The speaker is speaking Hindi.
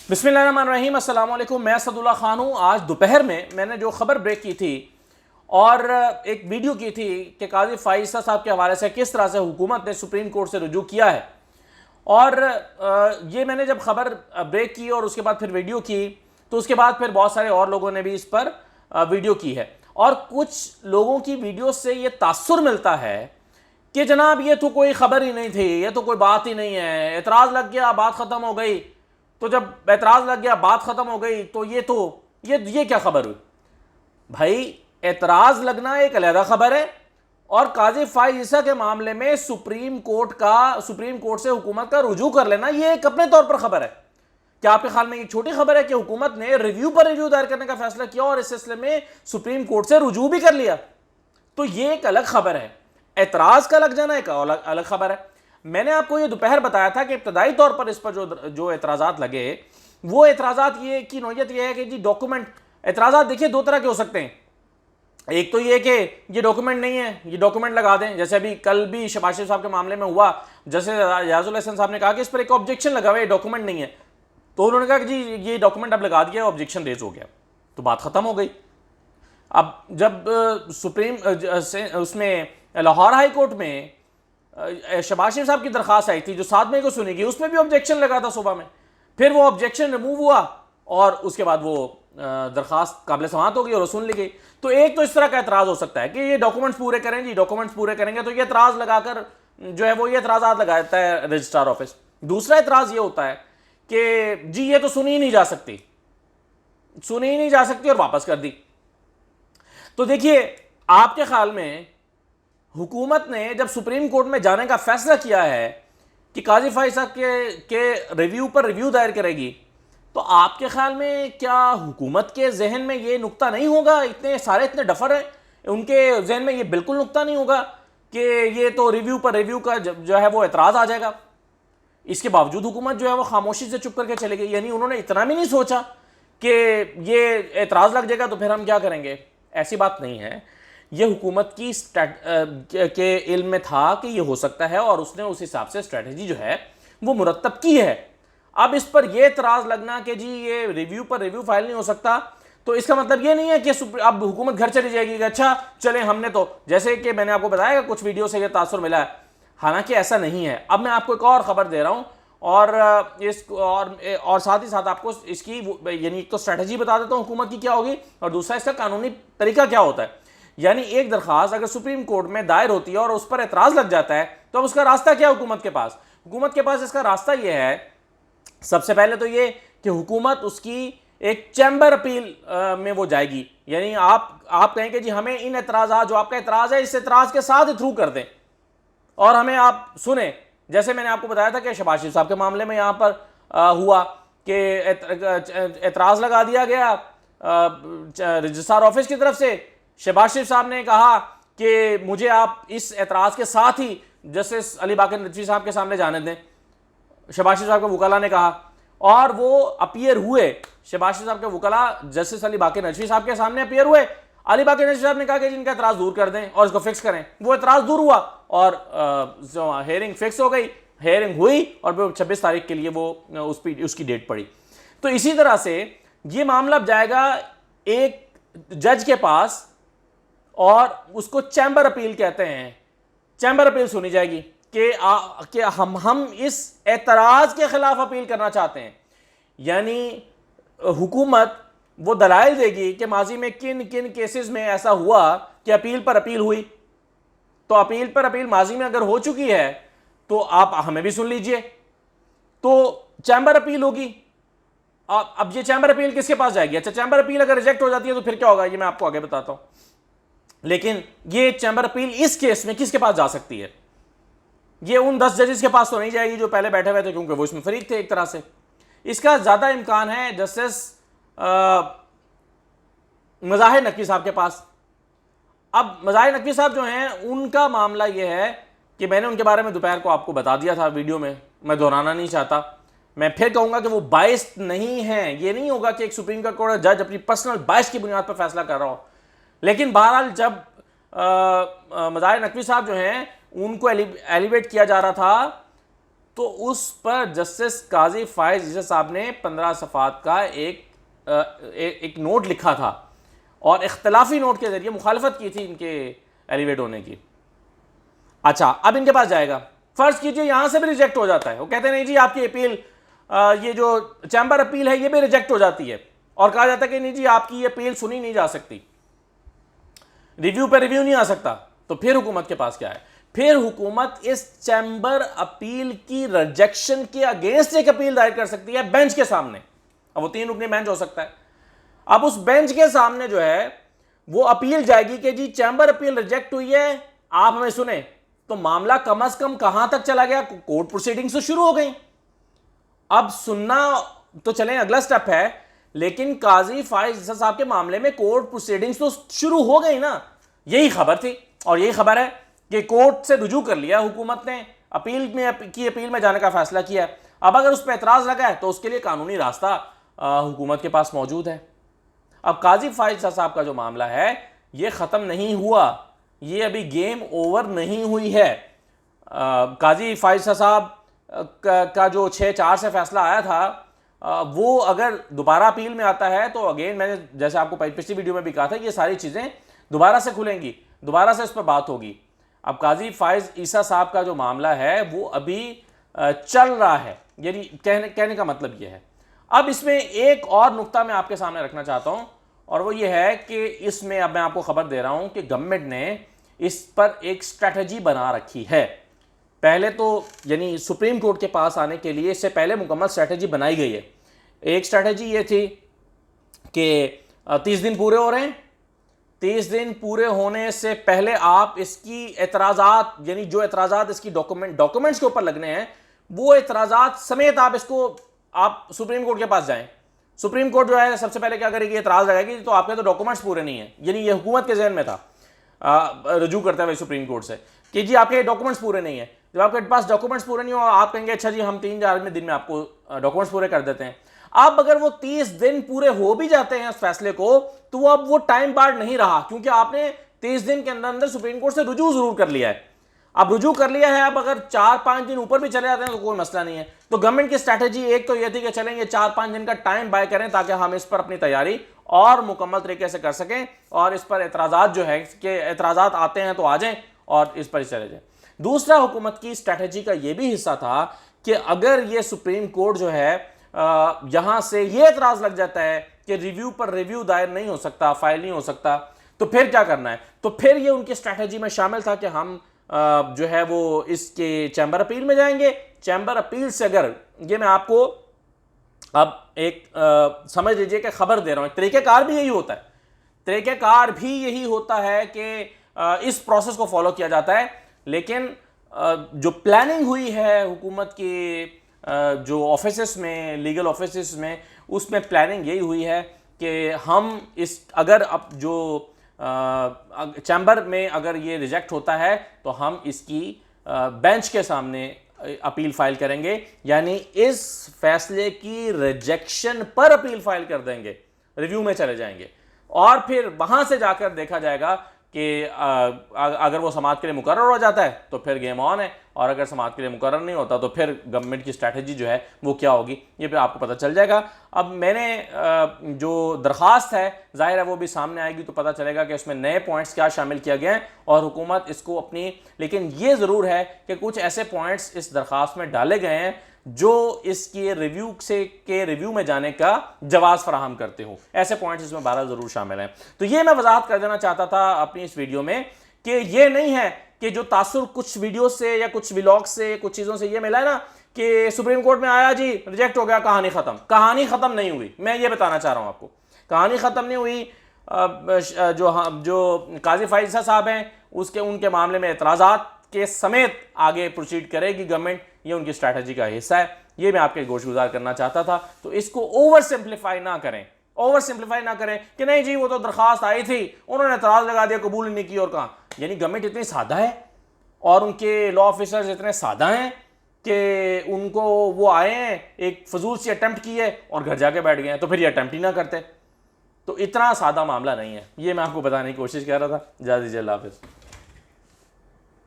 बिस्मिल्लाहिर्रहमानिर्रहीम, अस्सलाम वालेकुम। मैं असदुल्ला खान हूँ। आज दोपहर में मैंने जो खबर ब्रेक की थी और एक वीडियो की थी कि काजी फाइसा साहब के हवाले से किस तरह से हुकूमत ने सुप्रीम कोर्ट से रुजू किया है, और ये मैंने जब खबर ब्रेक की और उसके बाद फिर वीडियो की, तो उसके बाद फिर बहुत सारे और लोगों ने भी इस पर वीडियो की है। और कुछ लोगों की वीडियो से ये तासुर मिलता है कि जनाब ये तो कोई खबर ही नहीं थी, ये तो कोई बात ही नहीं है, एतराज़ लग गया बात ख़त्म हो गई। तो जब एतराज़ लग गया बात ख़त्म हो गई तो ये क्या खबर हुई भाई? एतराज़ लगना एक अलहदा खबर है, और काजी फाइसा के मामले में सुप्रीम कोर्ट से हुकूमत का रुजू कर लेना ये एक अपने तौर पर खबर है। क्या आपके ख्याल में एक छोटी खबर है कि हुकूमत ने रिव्यू पर रिव्यू दायर करने का फैसला किया और इस सिलसिले में सुप्रीम कोर्ट से रुजू भी कर लिया? तो ये एक अलग खबर है, एतराज़ का लग जाना एक अलग खबर है। मैंने आपको ये दोपहर बताया था कि इब्तदाई तौर पर इस पर जो एतराज़ात लगे, वो एतराज़ात ये की नौयत ये है कि जी डॉक्यूमेंट, एतराज़ात देखिए दो तरह के हो सकते हैं। एक तो ये कि ये डॉक्यूमेंट नहीं है, ये डॉक्यूमेंट लगा दें, जैसे अभी कल भी शहबाज शरीफ साहब के मामले में हुआ। जैसे याजुल हसन साहब ने कहा कि इस पर एक ऑब्जेक्शन लगा हुआ है, डॉक्यूमेंट नहीं है, तो उन्होंने कहा कि जी ये डॉक्यूमेंट अब लगा दिया, ऑब्जेक्शन रेज हो गया, तो बात ख़त्म हो गई। अब जब उसमें लाहौर हाई कोर्ट में शहबाज शरीफ साहब की दरख्वास्त आई थी जो 7 मई को सुनी गई, उसमें भी ऑब्जेक्शन लगा था सुबह में, फिर वो ऑब्जेक्शन रिमूव हुआ और उसके बाद वो दरख्वास्त काबिल समाअत हो गई और सुन ली गई। तो एक तो इस तरह का एतराज़ हो सकता है कि ये डॉक्यूमेंट्स पूरे करें जी, डॉक्यूमेंट्स पूरे करेंगे, तो ये एतराज़ लगाकर जो है वो ये एतराज़ात लगाता है रजिस्ट्रार ऑफिस। दूसरा एतराज़ ये होता है कि जी ये तो सुनी ही नहीं जा सकती और वापस कर दी। तो देखिए, आपके ख्याल में हुकूमत ने जब सुप्रीम कोर्ट में जाने का फैसला किया है कि काजी फाइसा के रिव्यू पर रिव्यू दायर करेगी, तो आपके ख्याल में क्या हुकूमत के जहन में ये नुक्ता नहीं होगा? इतने सारे इतने डफर हैं, उनके जहन में ये बिल्कुल नुक्ता नहीं होगा कि ये तो रिव्यू पर रिव्यू का जो है वो एतराज़ आ जाएगा? इसके बावजूद हुकूमत जो है वो खामोशी से चुप करके चले गई। यानी उन्होंने इतना भी नहीं सोचा कि ये एतराज़ लग जाएगा तो फिर हम क्या करेंगे। ऐसी बात नहीं है, ये हुकूमत की के इल्म में था कि ये हो सकता है और उसने उस हिसाब से स्ट्रेटजी जो है वो मुरतब की है। अब इस पर यह एतराज़ लगना कि जी ये रिव्यू पर रिव्यू फाइल नहीं हो सकता, तो इसका मतलब ये नहीं है कि अब हुकूमत घर चली जाएगी कि अच्छा चले, हमने तो, जैसे कि मैंने आपको बताया कुछ वीडियो से यह तासुर मिला है, हालांकि ऐसा नहीं है। अब मैं आपको एक और ख़बर दे रहा हूँ और साथ ही साथ आपको इसकी यानी एक तो स्ट्रेटजी बता देता हूँ हुकूमत की क्या होगी, और दूसरा इसका कानूनी तरीका क्या होता है। यानी एक दरख्वास्त अगर सुप्रीम कोर्ट में दायर होती है और उस पर एतराज़ लग जाता है, तो अब उसका रास्ता क्या है हुकूमत के पास? हुकूमत के पास इसका रास्ता यह है, सबसे पहले तो ये कि हुकूमत उसकी एक चैम्बर अपील में वो जाएगी। यानी आप कहें कि जी हमें इन एतराज़ात, जो आपका एतराज़ है इस एतराज़ के साथ ही थ्रू कर दें और हमें आप सुने। जैसे मैंने आपको बताया था कि शहबाज शरीफ साहब के मामले में यहाँ पर हुआ कि एतराज़ लगा दिया गया रजिस्ट्रार ऑफिस की तरफ से। शहबाज शरीफ साहब ने कहा कि मुझे आप इस एतराज़ के साथ ही जस्टिस अली बाकर नदवी साहब के सामने जाने दें, शहबाज शरीफ साहब के वकला ने कहा, और वो अपीयर हुए। शहबाज शरीफ साहब के वकला जस्टिस अली बाकर नदवी साहब के सामने अपीयर हुए। अली बाकर नदवी साहब ने कहा कि जिनका एतराज़ दूर कर दें और इसको फिक्स करें। वो एतराज़ दूर हुआ और हेयरिंग फिक्स हो गई, हेयरिंग हुई और 26 तारीख के लिए वो उसकी डेट पड़ी। तो इसी तरह से ये मामला जाएगा एक जज के पास और उसको चैम्बर अपील कहते हैं। चैम्बर अपील सुनी जाएगी कि हम इस एतराज़ के खिलाफ अपील करना चाहते हैं। यानी हुकूमत वो दलाइल देगी कि माजी में किन किन केसेस में ऐसा हुआ कि अपील पर अपील हुई। तो अपील पर अपील माजी में अगर हो चुकी है तो आप हमें भी सुन लीजिए, तो चैम्बर अपील होगी। अब ये चैम्बर अपील किसके पास जाएगी? अच्छा, चैम्बर अपील अगर रिजेक्ट हो जाती है तो फिर क्या होगा, ये मैं आपको आगे बताता हूं। लेकिन ये चैम्बर अपील इस केस में किसके पास जा सकती है? ये उन 10 जजेस के पास तो नहीं जाएगी जो पहले बैठे हुए थे, क्योंकि वो इसमें फरीक थे एक तरह से। इसका ज्यादा इम्कान है जस्टिस मज़ाहिर नकवी साहब के पास। अब मज़ाहिर नकवी साहब जो हैं उनका मामला यह है कि मैंने उनके बारे में दोपहर को आपको बता दिया था वीडियो में, मैं दोहराना नहीं चाहता। मैं फिर कहूंगा कि वो बायस्ड नहीं है। ये नहीं होगा कि एक सुप्रीम कोर्ट जज अपनी पर्सनल बायस की बुनियाद पर फैसला कर रहा हो। लेकिन बहरहाल जब मज़ाहिर नकवी साहब जो हैं उनको एलिवेट किया जा रहा था तो उस पर जस्टिस काजी फायज ईसा साहब ने 15 सफ़ात का एक नोट लिखा था और इख्तलाफी नोट के जरिए मुखालफत की थी इनके एलिवेट होने की। अच्छा, अब इनके पास जाएगा, फर्ज कीजिए यहां से भी रिजेक्ट हो जाता है, वो कहते हैं नहीं जी आपकी अपील, ये जो चैम्बर अपील है ये भी रिजेक्ट हो जाती है और कहा जाता है कि नहीं जी आपकी ये अपील सुनी नहीं जा सकती, रिव्यू पे रिव्यू नहीं आ सकता। तो फिर हुकूमत के पास क्या है, फिर हुकूमत इस चैम्बर अपील की रिजेक्शन के अगेंस्ट एक अपील दायर कर सकती है बेंच के सामने। अब वो 3 रुकनी बेंच हो सकता है। अब उस बेंच के सामने जो है वो अपील जाएगी कि जी चैम्बर अपील रिजेक्ट हुई है, आप हमें सुने। तो मामला कम से कम कहां तक चला गया, कोर्ट प्रोसीडिंग्स तो शुरू हो गई। अब सुनना तो चलें अगला स्टेप है, लेकिन काजी फायज ईसा साहब के मामले में कोर्ट प्रोसीडिंग्स तो शुरू हो गई ना। यही खबर थी और यही खबर है कि कोर्ट से रुजू कर लिया हुकूमत ने, अपील में जाने का फैसला किया। अब अगर उस पर एतराज लगा है तो उसके लिए कानूनी रास्ता हुकूमत के पास मौजूद है। अब काजी फायज ईसा साहब का जो मामला है ये ख़त्म नहीं हुआ, ये अभी गेम ओवर नहीं हुई है। काजी फायज ईसा साहब का जो 6-4 से फैसला आया था वो अगर दोबारा अपील में आता है तो अगेन मैंने जैसे आपको पिछली वीडियो में भी कहा था ये सारी चीज़ें दोबारा से खुलेंगी, दोबारा से इस पर बात होगी। अब काजी फायज ईसा साहब का जो मामला है वो अभी चल रहा है, यानी कहने का मतलब ये है। अब इसमें एक और नुक्ता मैं आपके सामने रखना चाहता हूं और वो ये है कि इसमें अब मैं आपको खबर दे रहा हूं कि गवर्नमेंट ने इस पर एक स्ट्रैटेजी बना रखी है। पहले तो यानी सुप्रीम कोर्ट के पास आने के लिए इससे पहले मुकम्मल स्ट्रैटेजी बनाई गई है। एक स्ट्रैटेजी ये थी कि 30 दिन पूरे हो रहे हैं, 30 दिन पूरे होने से पहले आप इसकी एतराज़ात, यानी जो एतराज़ात इसकी डॉक्यूमेंट्स के ऊपर लगने हैं वो एतराज़ात समेत आप सुप्रीम कोर्ट के पास जाएं। सुप्रीम कोर्ट जो है सबसे पहले क्या करेगी, एतराज़ लगाएगी तो आपके तो डॉक्यूमेंट्स पूरे नहीं है, यानी ये हुकूमत के जहन में था रजू करते हुए सुप्रीम कोर्ट से कि जी आपके डॉक्यूमेंट्स पूरे नहीं है। जब आपके पास डॉक्यूमेंट्स पूरे नहीं हो आप कहेंगे अच्छा जी हम 3-4 दिन में आपको डॉक्यूमेंट्स पूरे कर देते हैं। अब अगर वो 30 दिन पूरे हो भी जाते हैं उस फैसले को तो अब वो टाइम बार्ड नहीं रहा, क्योंकि आपने 30 दिन के अंदर अंदर सुप्रीम कोर्ट से रुजू जरूर कर लिया है। अब रुजू कर लिया है, अब अगर 4-5 दिन ऊपर भी चले जाते हैं तो कोई मसला नहीं है। तो गवर्नमेंट की स्ट्रैटेजी एक तो यह थी कि चलेंगे 4-5 दिन का टाइम बाय करें ताकि हम इस पर अपनी तैयारी और मुकम्मल तरीके से कर सकें और इस पर एतराज़ात जो है कि एतराज़ात आते हैं तो आ जाएं और इस पर चले जाएं। दूसरा हुकूमत की स्ट्रैटेजी का यह भी हिस्सा था कि अगर ये सुप्रीम कोर्ट जो है यहां से ये एतराज लग जाता है कि रिव्यू पर रिव्यू दायर नहीं हो सकता, फाइल नहीं हो सकता, तो फिर क्या करना है। तो फिर ये उनकी स्ट्रैटेजी में शामिल था कि हम जो है वो इसके चैम्बर अपील में जाएंगे। चैम्बर अपील से अगर ये मैं आपको अब एक समझ लीजिए कि खबर दे रहा हूं, तरीक़ेकार भी यही होता है, तरीक़ेकार भी यही होता है कि इस प्रोसेस को फॉलो किया जाता है। लेकिन जो प्लानिंग हुई है हुकूमत की जो ऑफिसेस में, लीगल ऑफिसेस में, उसमें प्लानिंग यही हुई है कि हम इस अगर अब जो चैम्बर में अगर ये रिजेक्ट होता है तो हम इसकी बेंच के सामने अपील फाइल करेंगे, यानी इस फैसले की रिजेक्शन पर अपील फाइल कर देंगे, रिव्यू में चले जाएंगे और फिर वहां से जाकर देखा जाएगा कि अगर वो समाअत के लिए मुकर्रर हो जाता है तो फिर गेम ऑन है, और अगर समाअत के लिए मुकर्रर नहीं होता तो फिर गवर्नमेंट की स्ट्रैटेजी जो है वो क्या होगी ये भी आपको पता चल जाएगा। अब मैंने जो दरख्वास्त है जाहिर है वो भी सामने आएगी तो पता चलेगा कि उसमें नए पॉइंट्स क्या शामिल किया गया है और हुकूमत इसको अपनी, लेकिन ये ज़रूर है कि कुछ ऐसे पॉइंट्स इस दरख्वास्त में डाले गए हैं जो इसके रिव्यू में जाने का जवाब फराहम करते हो। ऐसे पॉइंट्स इसमें 12 जरूर शामिल हैं। तो ये मैं वजाहत कर देना चाहता था अपनी इस वीडियो में कि ये नहीं है कि जो तासुर कुछ वीडियो से या कुछ व्लॉग से कुछ चीज़ों से ये मिला है ना कि सुप्रीम कोर्ट में आया जी रिजेक्ट हो गया, कहानी ख़त्म। कहानी ख़त्म नहीं हुई, मैं ये बताना चाह रहा हूँ आपको, कहानी ख़त्म नहीं हुई। जो काजी फायज ईसा साहब हैं उनके मामले में एतराज़ात के समेत आगे प्रोसीड करेगी गवर्नमेंट, ये उनकी स्ट्रैटेजी का हिस्सा है। ये मैं आपके गोशगुजार करना चाहता था। तो इसको ओवर सिंप्लीफाई ना करें, ओवर सिंप्लीफाई ना करें कि नहीं जी वो तो दरख्वास्त आई थी उन्होंने एतराज़ लगा दिया, कबूल नहीं की और कहा। यानी गवर्नमेंट इतनी सादा है और उनके लॉ ऑफिसर्स इतने सादा हैं कि उनको वो आए हैं, एक फजूल सी अटेम्प्ट की है और घर जाके बैठ गए हैं, तो फिर ये अटेम्प्ट ही ना करते। तो इतना सादा मामला नहीं है, ये मैं आपको बताने की कोशिश कर रहा था। इजाज़त दीजिए, अल्लाह हाफ़िज़।